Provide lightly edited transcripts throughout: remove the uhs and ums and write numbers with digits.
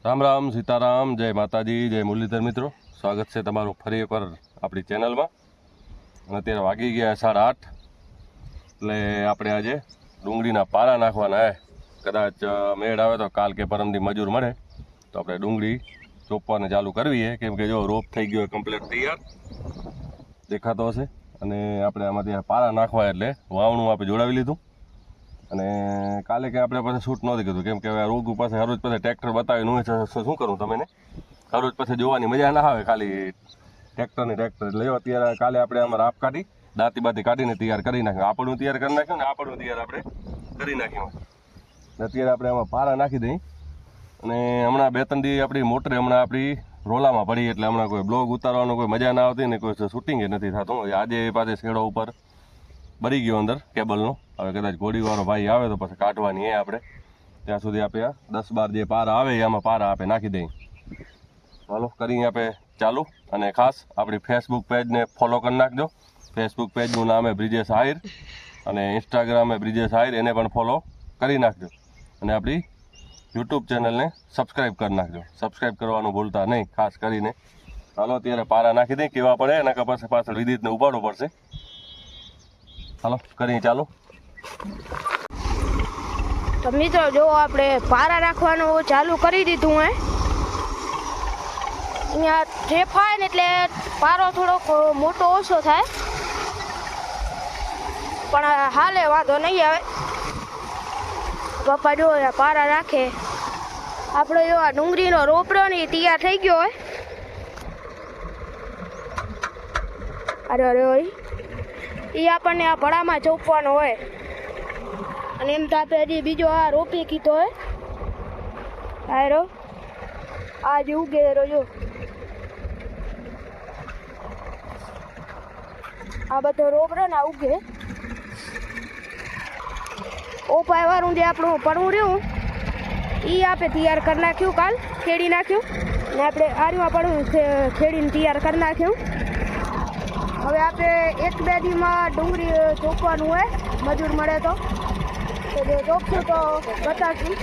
રામ રામ સીતારામ, જય માતાજી, જય મુરલીધર મિત્રો. સ્વાગત છે તમારું ફરી એકવાર આપણી ચેનલમાં. અને અત્યારે વાગી ગયા 8:30. એટલે આપણે આજે ડુંગળીના પારા નાખવાના હે. કદાચ મેળ આવે તો કાલ કે પરમથી મજૂર મળે તો આપણે ડુંગળી ચોપવાને ચાલુ કરવી છે. કેમ કે જો રોપ થઈ ગયો કમ્પ્લીટ તૈયાર દેખાતો હશે. અને આપણે આમાંથી પારા નાખવા એટલે વાવણું આપણે જોડાવી લીધું. અને કાલે કે આપણે પાસે શૂટ નહોતી કીધું, કેમ કે રોગ પાસે હરોજ પાસે ટ્રેક્ટર બતાવીને હું શું કરું તમને હરોજ પાસે જોવાની મજા ના આવે ખાલી ટ્રેક્ટર એટલે જો અત્યારે કાલે આપણે આમાં રાપ કાઢી દાંતી બાતી કાઢીને તૈયાર કરી નાખ્યું. આપણું તૈયાર કરી નાખ્યું ને આપણું તૈયાર આપણે કરી નાખ્યું. અત્યારે આપણે આમાં પારા નાખી દઈ. અને હમણાં 2-3 દી આપણી મોટરે હમણાં આપણી રોલામાં પડી, એટલે હમણાં કોઈ બ્લોગ ઉતારવાનો કોઈ મજા ના આવતી ને કોઈ શૂટિંગ નથી થતું. આજે પાસે શેડો ઉપર બળી ગયો અંદર કેબલનો. હવે કદાચ ઘોડીવાળો ભાઈ આવે તો પછી કાઢવાની એ આપણે ત્યાં સુધી આપણે 10-12 જે પારા આવે એમાં પારા આપણે નાખી દઈએ. ચાલો કરીને આપણે ચાલુ. અને ખાસ આપણી ફેસબુક પેજને ફોલો કરી નાખજો. ફેસબુક પેજનું નામ છે બ્રિજેશ આહિર અને ઇન્સ્ટાગ્રામ છે બ્રિજેશ આહિર, એને પણ ફોલો કરી નાખજો. અને આપણી યુટ્યુબ ચેનલને સબસ્ક્રાઈબ કરી નાખજો. સબસ્ક્રાઈબ કરવાનું ભૂલતા નહીં ખાસ કરીને. ચાલો અત્યારે પારા નાખી દઈએ. કેવા પડે એના પછી પાછળ વિદિતને ઉપાડવું પડશે. ચાલો કરીએ ચાલો. તો મિત્રો જો આપણે પારા રાખવાનું ચાલુ કરી દીધું હે. અહીંયા ઠેફાય ને એટલે પારો થોડોક મોટો ઓછો થાય, પણ હાલે વાંધો નહીં આવે. પપ્પા જો પારા રાખે. આપણે જો આ ડુંગળીનો રોપડો ને તૈયાર થઈ ગયો હોય. અરે અરે હોય એ આપણને આ ભડામાં ચોપવાનો હોય. અને એમ તો આપણે હજી બીજો આ રોપી કીધો હોય. આયરો આ જે ઉગે જો આ બધો રોપડો ને ઉગે. ઓપાય વાળું જે આપણું પડવું રહ્યું એ આપણે તૈયાર કરી નાખ્યું. કાલ ખેડી નાખ્યું ને આપણે આર્યું પડવું ખેડીને તૈયાર કરી નાખ્યું. હવે આપણે 1-2 દીમાં ડુંગળી ચોપવાનું હોય, મજૂર મળે તો જે ચોપશું તો બતાવશું.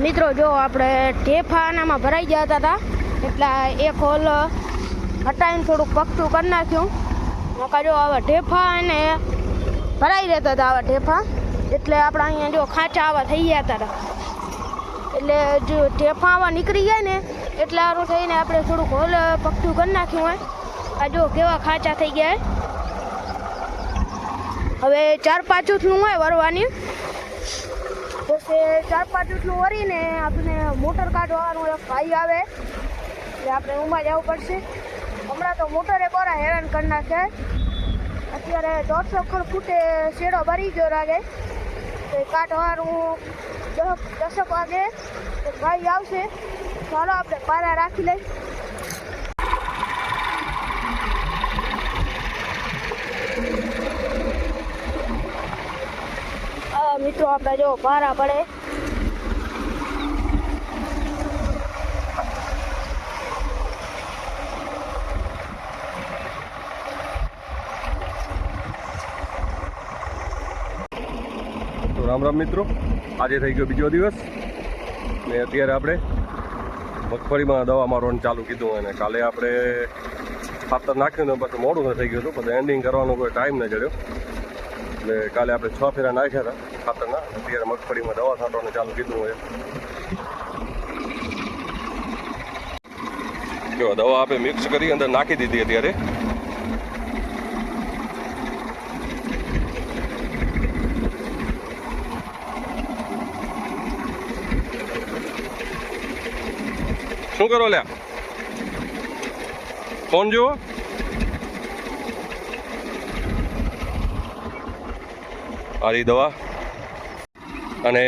મિત્રો જો આપણે ઢેફા આનામાં ભરાઈ જતા હતા એટલે એક હોલ હટાવીને થોડુંક પગતું કરી નાખ્યું. નકા જો આવા ઢેફા એને ભરાઈ રહેતા હતા આવા ઢેફા, એટલે આપણે અહીંયા જો ખાંચા આવા થઈ ગયા હતા. એટલે જો ઢેફા આવા નીકળી જાય ને એટલે સારું થઈને આપણે થોડુંક હોલ પગતું કરી નાખ્યું હોય. આ જો કેવા ખાંચા થઈ ગયા. હવે 4-5 ઉથલું હોય વરવાની. પછી 4-5 ઉથલું વરીને આપણે મોટર કાઢવાનું એક ભાઈ આવે એટલે આપણે ઊંમાં જવું પડશે. હમણાં તો મોટરે બરા હેરાન કરી નાખે. અત્યારે 150 ફૂટે શેડો ભરી ગયો લાગે. તો કાઢવાનું 10 વાગે તો ભાઈ આવશે. ચાલો આપણે પારા રાખી લઈ. મિત્રો આપણે જો પારા પડે. તો રામ રામ મિત્રો, આજે થઈ ગયો બીજો દિવસ ને અત્યારે આપણે મગફળીમાં દવા મારવાનું ચાલુ કીધું. અને કાલે આપણે ખાતર નાખ્યું ને પછી મોડું થઈ ગયું હતું, પછી એન્ડિંગ કરવાનો કોઈ ટાઈમ ન જડ્યો. એટલે કાલે આપણે 6 ફેરા નાખ્યા હતા ખાતરના. અત્યારે મગફળીમાં દવા છાંટવાનું ચાલુ કીધું હોય. જો દવા આપણે મિક્સ કરી અંદર નાખી દીધી. અત્યારે શું કરો લ્યા, ફોન જુઓ. આરી દવા અને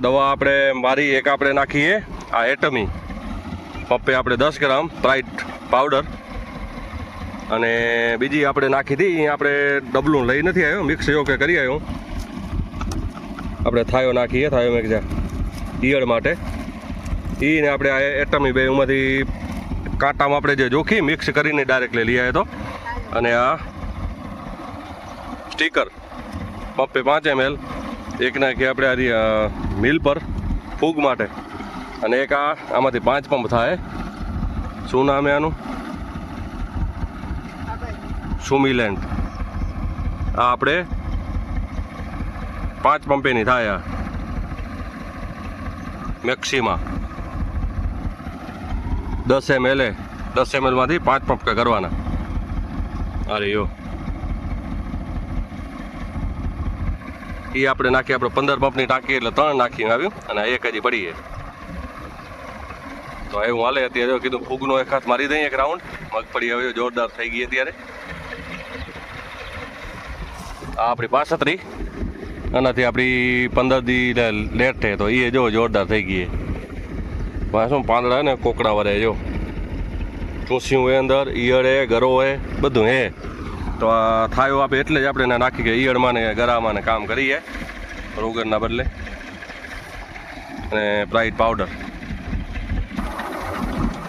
દવા આપણે મારી એક આપણે નાખીએ આ એટમી પપ્પે આપણે 10 ગ્રામ પ્રાઇટ પાવડર. અને બીજી આપણે નાખી હતી આપણે ડબલું લઈ નથી આવ્યો, મિક્સ એવો કે કરી આવ્યો. આપણે થાયો નાખીએ, થાયો મેં ઈયળ માટે એને આપણે આ એટમી બેમાંથી કાંટામાં આપણે જે જોખી મિક્સ કરીને ડાયરેક્ટલી લઈ આવ્યો હતો. અને આ સ્ટીકર પપ્પે 5 ml એક નાખીએ આપણે આ મિલ પર ફૂગ માટે. અને એક આમાંથી 5 પંપ થાય. શું નામ છે આનું? સુમિલેન્ડ. આ આપણે 5 પંપેની થાય. મેક્સિમા 10 ml 10 ml માંથી 5 પંપ કરવાના. અરે યો એ આપણે નાખીએ. આપણે 15 પંપની ટાંકી એટલે 3 નાખીને આવ્યું અને આ એક હજી પડીએ. તો એવું હાલે. અત્યારે કીધું ફૂગનો એક હાથ મારી દઈએ એક રાઉન્ડ. મગફળી હવે જોરદાર થઈ ગઈ અત્યારે. આ આપણી 65 આનાથી આપણી 15 દી લેટ છે તો એ જો જોરદાર થઈ ગઈ. શું પાંદડા ને કોકડા વરે જો ચૂસ્યું હોય અંદર, ઈયળ હે, ગરો હે, બધું હે. તો આ થાયો આપે એટલે જ આપણે એને નાખી કે ઈયળમાં ને ગરામાં ને કામ કરીએ રોગરના બદલે. અને બ્રાઇટ પાવડર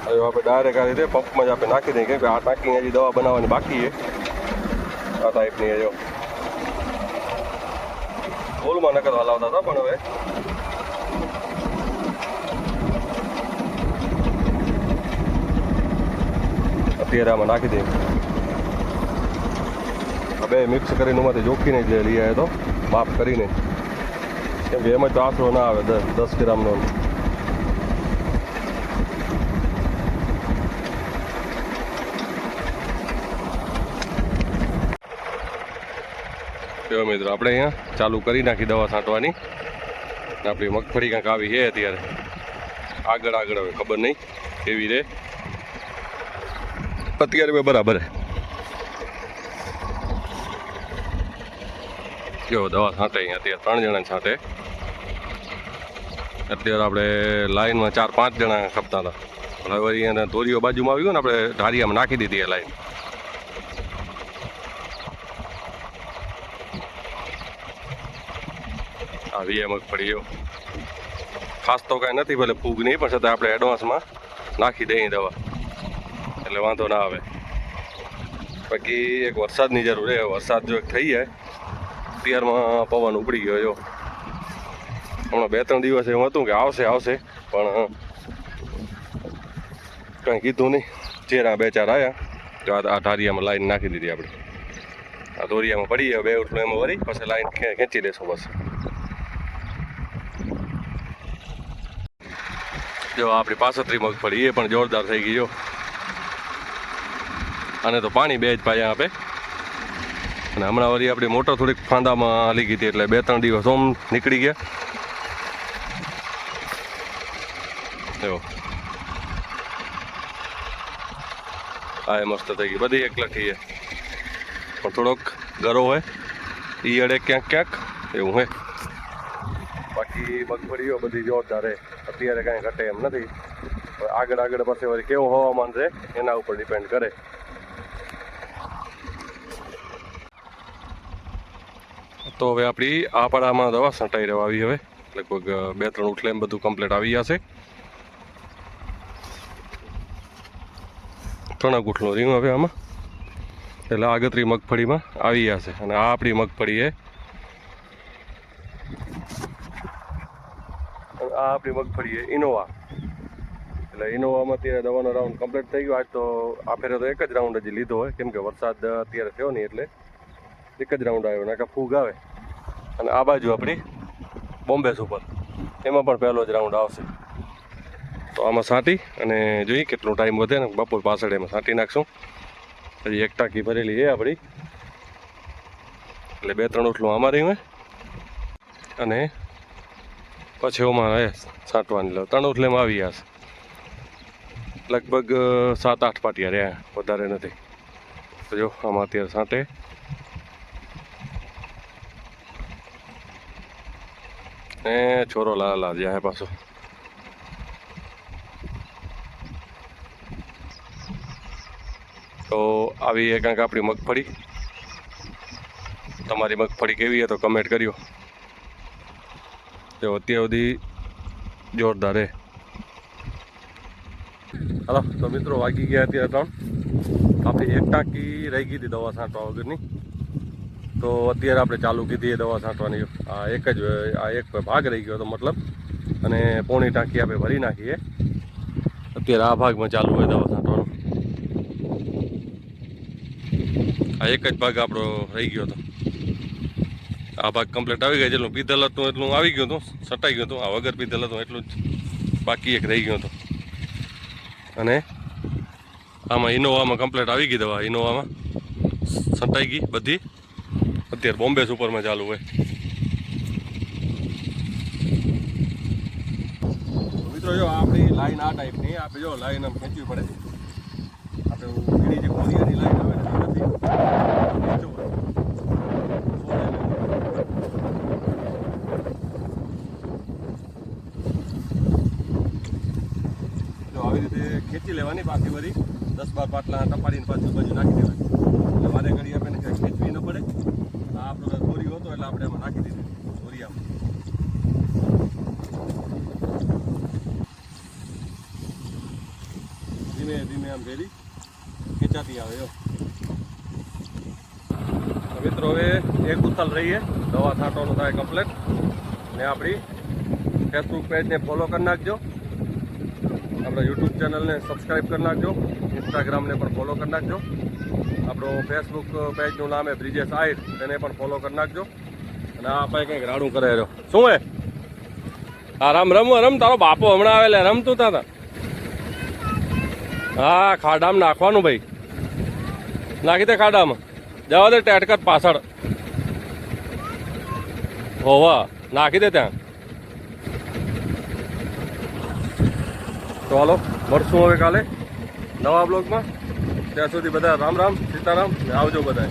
હવે આપણે ડાયરેક્ટ આ રીતે પંપમાં જ આપણે નાખી દઈએ. કેમ કે આ ટાંકી હજી દવા બનાવવાની બાકી છે. આ ટાઈપની જો બોલમાં નકર હલાવતા હતા પણ હવે અત્યારે આમાં નાખી દઈએ. બે મિક્સ કરીને એમાંથી જોખીને જ લઈ આવ્યો તો માપ કરીને. કેમ કે એમાં તો આશરો ના આવે 10 ગ્રામનો. જો મિત્રો આપણે અહીંયા ચાલુ કરી નાખી દવા છાંટવાની. આપણી મગફળી કાંઈક આવી છે અત્યારે. આગળ હવે ખબર નહીં કેવી રે. અત્યારે બરાબર જો દવા છાંટે અહીંયા અત્યારે 3 જણા છાંટે. અત્યારે આપણે લાઈનમાં 4-5 જણા ખપતા હતા. પણ હવે અહીંયા દોરીઓ બાજુમાં આવી ગયો ને આપણે ધારિયામાં નાખી દીધી એ લાઈન. આવી એ મગફળી જો ખાસ તો કાંઈ નથી, ભલે ફૂગ નહીં પણ છતાં આપણે એડવાન્સમાં નાખી દઈએ દવા એટલે વાંધો ના આવે. બાકી એક વરસાદની જરૂર છે. વરસાદ જો થઈ જાય અત્યારમાં પવન ઉપડી ગયો. જો હમણાં 2-3 દિવસ એવું હતું કે આવશે પણ કંઈ કીધું નહીં. ચેરા 2-4 આવ્યા તો આ ધારિયામાં લાઈન નાખી દીધી આપણે. આ દોરિયામાં પડી જાય 2 ઉઠલું એમાં વળી પછી લાઈન ખેંચી લેશું બસ. જો આપણી 65 મગફળી એ પણ જોરદાર થઈ ગઈ. જો અને તો પાણી 2 જ પાયા આપે. અને હમણાં વળી આપણી મોટર થોડીક ફાંદામાં હાલી ગઈ હતી એટલે 2-3 દિવસ ઓમ નીકળી ગયા. જો આ એ મસ્ત થઈ ગઈ. બધી એક લખી છે પણ થોડોક ગરો હોય, ઈયળે ક્યાંક એવું હોય. બાકી મગફળીઓ બધી જોરદાર રહે. અત્યારે કાંઈ ઘટે એમ નથી. આગળ પાસે વળી કેવું હવામાન રહે એના ઉપર ડિપેન્ડ કરે. તો હવે આપણી આ પાડામાં દવા છંટાઈ રહેવા આવી. હવે લગભગ 2-3 ઉઠલે એમ બધું કમ્પ્લીટ આવી જશે. 3 ઉઠલો રહ્યું હવે આમાં એટલે આગતરી મગફળીમાં આવી જશે. અને આ આપણી મગફળી છે. આ આપણી મગફળી છે ઇનોવા. એટલે ઇનોવામાં અત્યારે દવાનો રાઉન્ડ કમ્પ્લીટ થઈ ગયો. આજ તો આ ફેરે તો એક જ રાઉન્ડ હજી લીધો હોય કેમ કે વરસાદ અત્યારે થયો નહીં એટલે એક જ રાઉન્ડ આવ્યો. નાકા ફૂગ આવે. અને આ બાજુ આપણી બોમ્બે સુપર એમાં પણ પહેલો જ રાઉન્ડ આવશે. તો આમાં છાંટી અને જોઈએ કેટલો ટાઈમ વધે ને બપોર પાછળ એમાં છાંટી નાખશું. હજી એક ટાંકી ભરેલી છે આપણી એટલે 2-3 ઉઠલું આમાં રહ્યું હોય અને પછી ઓમાં છાંટવાની 3 ઉઠલેમાં આવી જશે. લગભગ 7-8 પાટિયા રહ્યા, વધારે નથી. તો જો આમાં અત્યારે છાંટે. ને છોરો લાલા જ્યાં પાછો તો આવી એક કાંઈક આપણી મગફળી. તમારી મગફળી કેવી છે તો કમેન્ટ કર્યો. તો અત્યાર સુધી જોરદાર હે. હાલો તો મિત્રો વાગી ગયા અત્યારે 3. આપણી એક ટાંકી રહી ગઈ હતી દવા છાંટવા વગરની. તો અત્યારે આપણે ચાલુ કીધી એ દવા છાંટવાની. આ એક ભાગ રહી ગયો હતો મતલબ અને પોણી ટાંકી આપણે ભરી નાખીએ. અત્યારે આ ભાગમાં ચાલુ હોય દવા છાંટવાનો. આ એક જ ભાગ આપણો રહી ગયો હતો. આ ભાગ કમ્પ્લીટ આવી ગયો. જેટલું પીધેલ હતું એટલું આવી ગયું હતું, છટાઈ ગયું હતું. આ વગર પીધેલ હતું એટલું જ બાકી એક રહી ગયું હતું. અને આમાં ઇનોવામાં કમ્પ્લીટ આવી ગઈ દવા. ઇનોવામાં છટાઈ ગઈ બધી. અત્યારે બોમ્બે સુપરમાં ચાલુ હોય. મિત્રો જો આપણી લાઈન આ ટાઈપની. આપણે જો લાઈન આમ ખેંચવી પડે. આપણે પીળી જે કોરિયાની લાઈન આવે ને એ નથી. ખેંચવું પડે. જો આવી રીતે ખેંચી લેવાની. પાછી વળી 10-12 પાટલા ટપાડીને પાછું બાજુ નાખી દેવાની. એટલે વારે ઘડી આપણે કંઈ ખેંચવી ન પડે. આ આપણો દોરી હતો એટલે આપણે એમાં નાખી દીધી દોરિયામાં. ધીમે ધીમે આમ ભેરી ખેંચાતી આવે. જો મિત્રો હવે એક ઉથલ રહીએ. દવા છાંટવાનું થાય કમ્પ્લેટ. ને આપણી ફેસબુક પેજને ફોલો કરી નાખજો. આપણા યુટ્યુબ ચેનલને સબસ્ક્રાઈબ કરી નાખજો. ઇન્સ્ટાગ્રામને પણ ફોલો કરી નાખજો. આપણું ફેસબુક પેજનું નામ છે બ્રિજેશ આહિર. તેને પણ ફોલો કરી નાખજો. અને આ આપણે કંઈક રાડું કરે રહ્યો. શું હે? હા રમ તારો બાપો હમણાં આવેલા રમતું તા. હા ખાડામાં નાખવાનું ભાઈ. નાખી દે ખાડામાં. જવા દે ટેટકર પાછળ. હોવા નાખી દે ત્યાં. તો હાલો મળશું હવે કાલે નવા બ્લોગમાં. ત્યાં સુધી બધા રામ રામ સીતારામ. આવજો બધા.